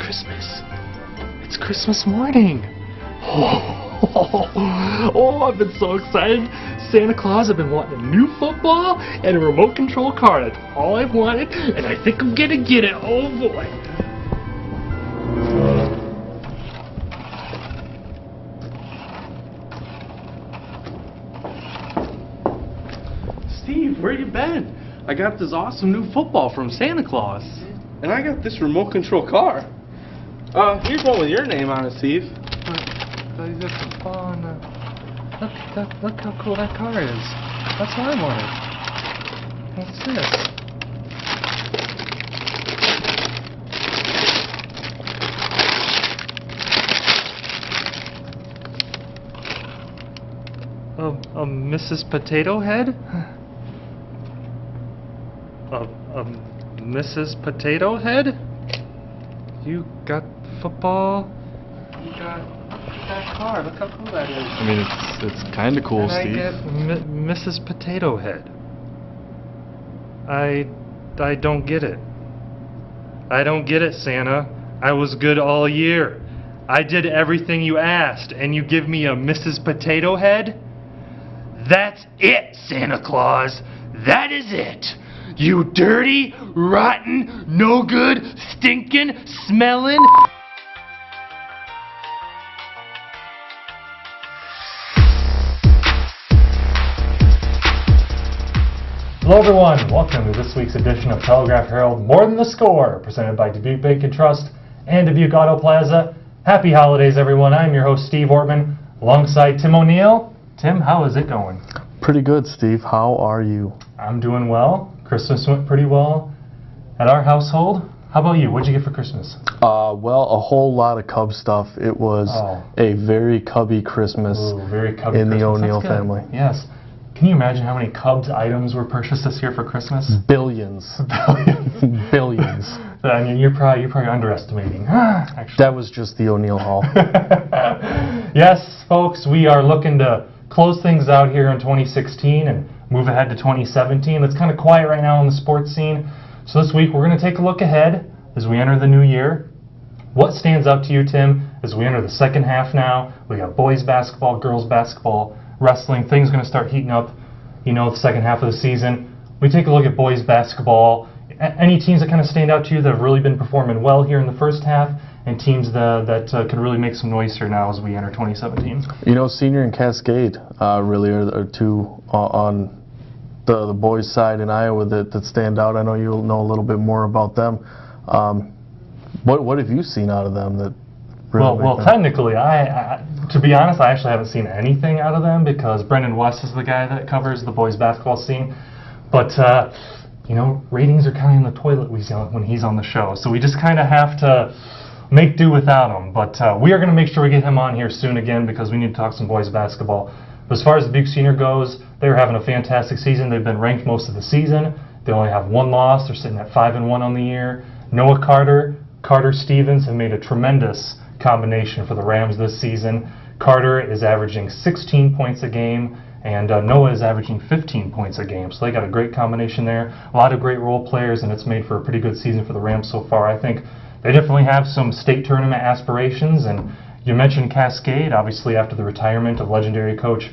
Christmas. It's Christmas morning. Oh, I've been so excited. Santa Claus, I've been wanting a new football and a remote control car. That's all I've wanted, and I think I'm gonna get it. Oh boy. Steve, where you been? I got this awesome new football from Santa Claus. And I got this remote control car. Here's one with your name on it, Steve. But you got the ball on the... Look how cool that car is. That's what I wanted. What's this? A Mrs. Potato Head? A Mrs. Potato Head? You got football. You got that car. Look how cool that is. I mean, it's kind of cool, and Steve. I get Mrs. Potato Head. I don't get it. I don't get it, Santa. I was good all year. I did everything you asked, and you give me a Mrs. Potato Head? That's it, Santa Claus. That is it. You dirty, rotten, no good, stinking, smelling... Hello everyone, welcome to this week's edition of Telegraph Herald More Than the Score, presented by Dubuque Bank and Trust and Dubuque Auto Plaza. Happy holidays everyone, I'm your host Steve Ortman, alongside Tim O'Neill. Tim, how is it going? Pretty good, Steve. How are you? I'm doing well. Christmas went pretty well at our household. How about you? What'd you get for Christmas? Well, a whole lot of Cub stuff. It was a very Cubby Christmas. Ooh, very Cubby in Christmas. the O'Neill That's good. family. Yes. Can you imagine how many Cubs items were purchased this year for Christmas? Billions. Billions. Billions. I mean, you're probably underestimating. Actually. That was just the O'Neill Hall. Yes, folks, we are looking to close things out here in 2016 and move ahead to 2017. It's kind of quiet right now on the sports scene. So this week we're going to take a look ahead as we enter the new year. What stands out to you, Tim, as we enter the second half now? We got boys basketball, girls basketball, wrestling. Things are going to start heating up, the second half of the season. We take a look at boys basketball. Any teams that kind of stand out to you that have really been performing well here in the first half, and teams that could really make some noise here now as we enter 2017? Senior and Cascade really are two on the boys' side in Iowa that stand out. I know you'll know a little bit more about them. What have you seen out of them that really Well, technically, I to be honest, I actually haven't seen anything out of them because Brendan West is the guy that covers the boys' basketball scene. But, ratings are kind of in the toilet when he's on the show. So we just kind of have to make do without him. But we are going to make sure we get him on here soon again because we need to talk some boys' basketball. But as far as the Dubuque Senior goes, they're having a fantastic season. They've been ranked most of the season. They only have one loss. They're sitting at 5-1 on the year. Noah Carter Stevens have made a tremendous combination for the Rams this season. Carter is averaging 16 points a game, and Noah is averaging 15 points a game. So they got a great combination there. A lot of great role players, and it's made for a pretty good season for the Rams so far. I think they definitely have some state tournament aspirations, and you mentioned Cascade. Obviously, after the retirement of legendary coach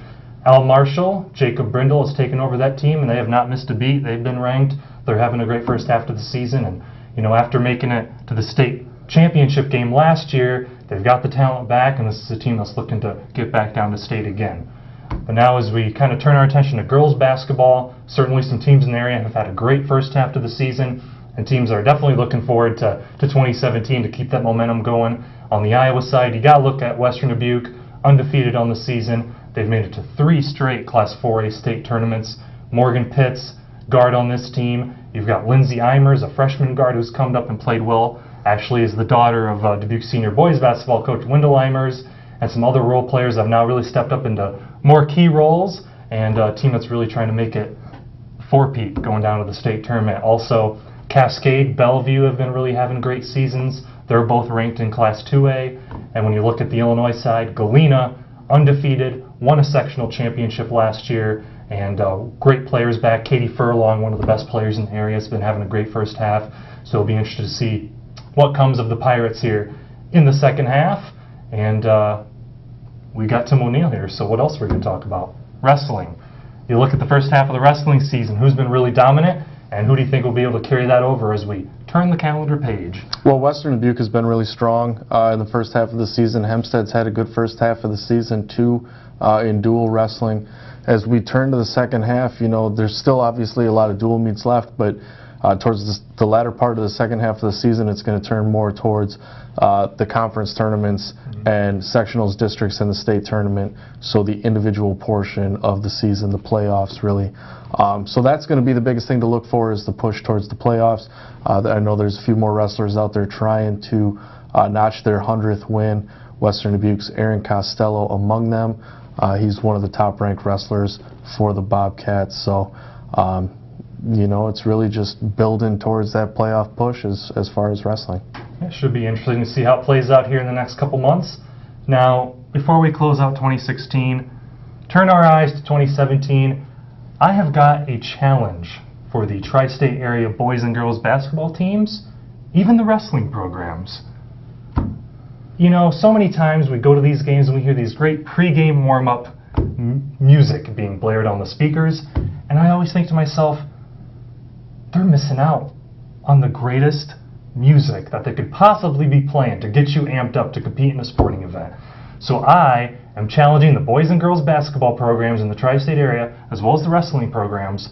Al Marshall, Jacob Brindle has taken over that team, and they have not missed a beat. They've been ranked. They're having a great first half of the season, and after making it to the state championship game last year, they've got the talent back, and this is a team that's looking to get back down to state again. But now as we kind of turn our attention to girls basketball, certainly some teams in the area have had a great first half to the season, and teams are definitely looking forward to 2017 to keep that momentum going. On the Iowa side, you got to look at Western Dubuque, undefeated on the season. They've made it to 3 straight Class 4A state tournaments. Morgan Pitts, guard on this team. You've got Lindsay Eimers, a freshman guard who's come up and played well. Actually is the daughter of Dubuque Senior boys basketball coach Wendell Eimers, and some other role players have now really stepped up into more key roles, and a team that's really trying to make it four-peat going down to the state tournament. Also, Cascade, Bellevue have been really having great seasons. They're both ranked in Class 2A, and when you look at the Illinois side, Galena, undefeated, won a sectional championship last year, and great players back. Katie Furlong, one of the best players in the area, has been having a great first half, so it'll be interesting to see what comes of the Pirates here in the second half. And we got Tim O'Neill here, so what else are we going to talk about? Wrestling. You look at the first half of the wrestling season, who's been really dominant, and who do you think will be able to carry that over as we turn the calendar page? Well, Western Dubuque has been really strong in the first half of the season. Hempstead's had a good first half of the season, too, in dual wrestling. As we turn to the second half, you know, there's still obviously a lot of dual meets left, but towards the latter part of the second half of the season, it's going to turn more towards the conference tournaments and sectionals, districts, and the state tournament. So the individual portion of the season, the playoffs, really. So that's going to be the biggest thing to look for, is the push towards the playoffs. I know there's a few more wrestlers out there trying to notch their 100th win. Western Dubuque's Aaron Costello among them. He's one of the top-ranked wrestlers for the Bobcats. So, you know, it's really just building towards that playoff push as far as wrestling. It should be interesting to see how it plays out here in the next couple months. Now, before we close out 2016, turn our eyes to 2017. I have got a challenge for the tri-state area boys and girls basketball teams, even the wrestling programs. You know, so many times we go to these games and we hear these great pre-game warm-up music being blared on the speakers, and I always think to myself, they're missing out on the greatest music that they could possibly be playing to get you amped up to compete in a sporting event. So I am challenging the boys and girls basketball programs in the tri-state area, as well as the wrestling programs,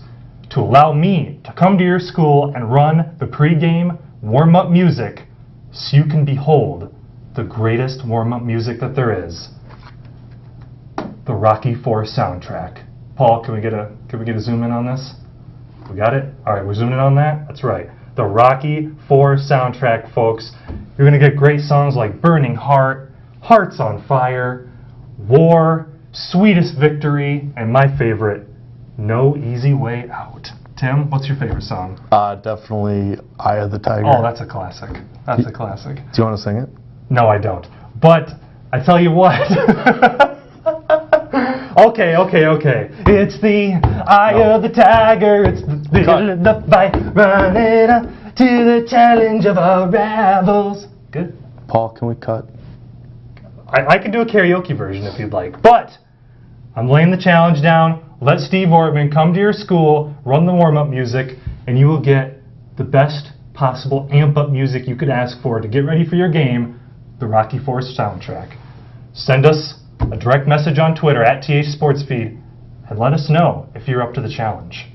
to allow me to come to your school and run the pre-game warm-up music so you can behold the greatest warm-up music that there is. The Rocky IV soundtrack. Paul, can we get a zoom in on this? We got it? All right, we're zooming in on that? That's right. The Rocky IV soundtrack, folks. You're going to get great songs like Burning Heart, Hearts on Fire, War, Sweetest Victory, and my favorite, No Easy Way Out. Tim, what's your favorite song? Definitely Eye of the Tiger. Oh, that's a classic. That's a classic. Do you want to sing it? No, I don't. But I tell you what. Okay. It's the eye of the tiger. It's the fight, running up to the challenge of our rivals. Good. Paul, can we cut? I can do a karaoke version if you'd like. But I'm laying the challenge down. Let Steve Ortman come to your school, run the warm-up music, and you will get the best possible amp-up music you could ask for to get ready for your game, the Rocky IV soundtrack. Send us a direct message on Twitter at @THSportsFeed and let us know if you're up to the challenge.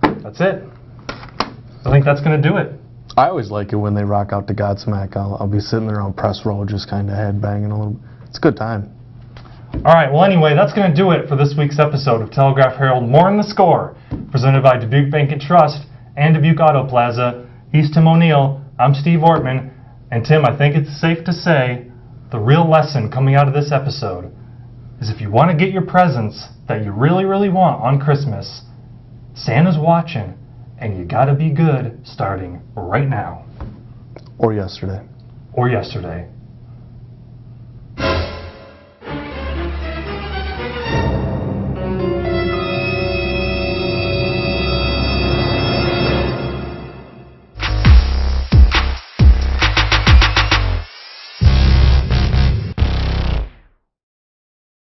That's it. I think that's going to do it. I always like it when they rock out to Godsmack. I'll be sitting there on press row just kind of headbanging a little. It's a good time. All right, well, anyway, that's going to do it for this week's episode of Telegraph Herald More in the Score, presented by Dubuque Bank and Trust and Dubuque Auto Plaza. He's Tim O'Neill. I'm Steve Ortman. And Tim, I think it's safe to say the real lesson coming out of this episode is if you want to get your presents that you really, really want on Christmas, Santa's watching, and you got to be good starting right now. Or yesterday. Or yesterday.